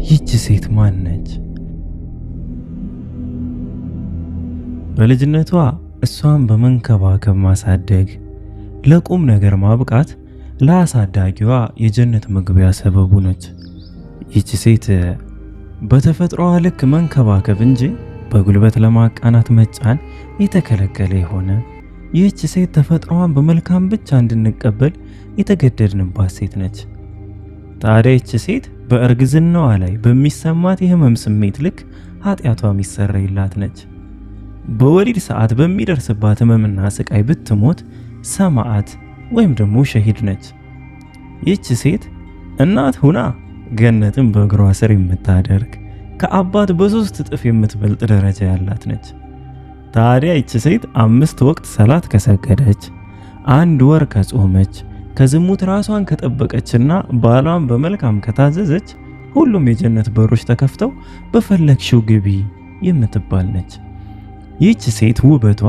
ይህች ሴት ማን ነች? በልጅነቷ እሷን በመንከባከብ ማሳደግ፣ ለቁም ነገር ማብቃት ለአሳዳጊዋ የጀነት መግቢያ ሰበቡ ነች። ይህች ሴት በተፈጥሮዋ ልክ መንከባከብ እንጂ በጉልበት ለማቃናት መጫን የተከለከለ የሆነ ይህች ሴት ተፈጥሮዋን በመልካም ብቻ እንድንቀበል የተገደድንባት ሴት ነች። ታዲያ ይህች ሴት በእርግዝናዋ ላይ በሚሰማት የህመም ስሜት ልክ ኃጢአቷ የሚሰረይላት ነች። በወሊድ ሰዓት በሚደርስባት ህመምና ስቃይ ብትሞት ሰማዕት ወይም ደግሞ ሸሂድ ነች። ይህች ሴት እናት ሁና ገነትን በእግሯ ስር የምታደርግ ከአባት በሶስት እጥፍ የምትበልጥ ደረጃ ያላት ነች። ታዲያ ይህች ሴት 5 ወቅት ሰላት ከሰገደች፣ 1 ወር ከጾመች፣ ከዝሙት ራሷን ከጠበቀችና ባሏን በመልካም ከታዘዘች ሁሉም የጀነት በሮች ተከፍተው በፈለግሽው ግቢ የምትባል ነች። ይህች ሴት ውበቷ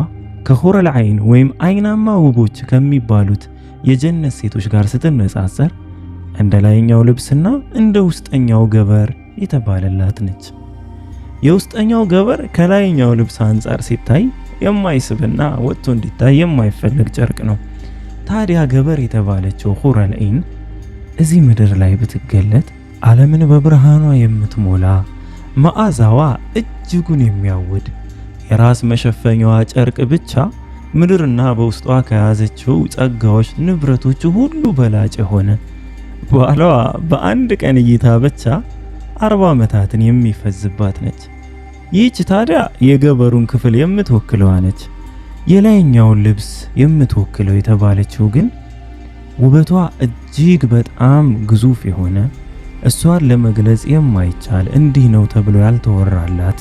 ከሁረል አይን ወይም አይናማ ውቦች ከሚባሉት የጀነት ሴቶች ጋር ስትነጻጸር እንደ ላይኛው ልብስና እንደ ውስጠኛው ገበር የተባለላት ነች። የውስጠኛው ገበር ከላይኛው ልብስ አንጻር ሲታይ የማይስብና ወጥቶ እንዲታይ የማይፈልግ ጨርቅ ነው። ታዲያ ገበር የተባለችው ሁረል አይን እዚህ ምድር ላይ ብትገለጥ ዓለምን በብርሃኗ የምትሞላ መዓዛዋ እጅጉን የሚያውድ የራስ መሸፈኛዋ ጨርቅ ብቻ ምድርና በውስጧ ከያዘችው ጸጋዎች ንብረቶች ሁሉ በላጭ ሆነ ባሏ በአንድ ቀን እይታ ብቻ 40 ዓመታትን የሚፈዝባት ነች። ይህች ታዲያ የገበሩን ክፍል የምትወክለዋ ነች። የላይኛውን ልብስ የምትወክለው የተባለችው ግን ውበቷ እጅግ በጣም ግዙፍ የሆነ እሷን ለመግለጽ የማይቻል እንዲህ ነው ተብሎ ያልተወራላት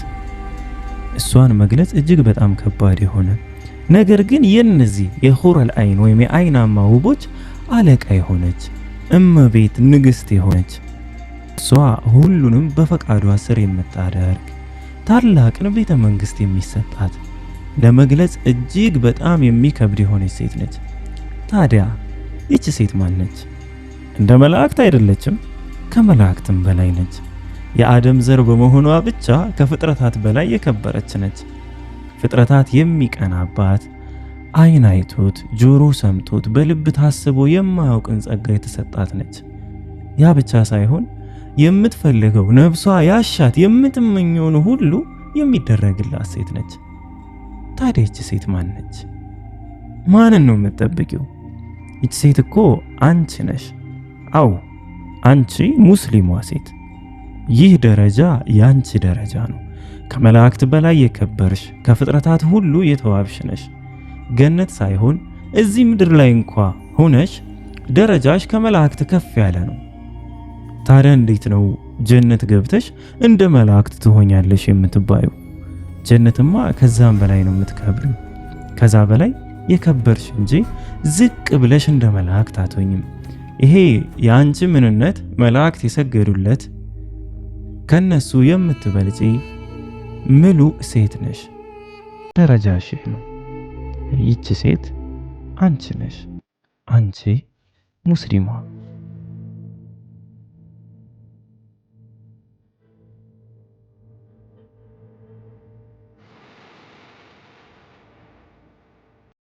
እሷን መግለጽ እጅግ በጣም ከባድ የሆነ ነገር ግን የነዚህ የሁረል አይን ወይም የአይናማ ውቦች አለቃ የሆነች እመቤት ንግስት የሆነች እሷ ሁሉንም በፈቃዷ ስር የምታደርግ ታላቅን ቤተ መንግስት የሚሰጣት ለመግለጽ እጅግ በጣም የሚከብድ የሆነች ሴት ነች። ታዲያ ይህች ሴት ማን ነች? እንደ መላእክት አይደለችም፣ ከመላእክትም በላይ ነች። የአደም ዘር በመሆኗ ብቻ ከፍጥረታት በላይ የከበረች ነች። ፍጥረታት የሚቀናባት አይን አይቶት ጆሮ ሰምቶት በልብ ታስቦ የማያውቅን ጸጋ የተሰጣት ነች። ያ ብቻ ሳይሆን የምትፈልገው ነፍሷ ያሻት የምትመኘውን ሁሉ የሚደረግላት ሴት ነች። ታዲያ ይህች ሴት ማን ነች? ማንን ነው የምትጠብቂው? ይህች ሴት እኮ አንቺ ነሽ። አው አንቺ ሙስሊሟ ሴት። ይህ ደረጃ ያንቺ ደረጃ ነው። ከመላእክት በላይ የከበርሽ ከፍጥረታት ሁሉ የተዋብሽ ነሽ። ገነት ሳይሆን እዚህ ምድር ላይ እንኳ ሆነሽ ደረጃሽ ከመላእክት ከፍ ያለ ነው። ታዲያ እንዴት ነው ጀነት ገብተሽ እንደ መላእክት ትሆኛለሽ የምትባዩ? ጀነትማ ከዛም በላይ ነው የምትከብሪው። ከዛ በላይ የከበርሽ እንጂ ዝቅ ብለሽ እንደ መላእክት አትሆኝም። ይሄ የአንቺ ምንነት መላእክት የሰገዱለት ከነሱ የምትበልጪ ምሉእ ሴት ነሽ። ደረጃሽ ነው። ይህች ሴት አንቺ ነሽ። አንቺ ሙስሊሟ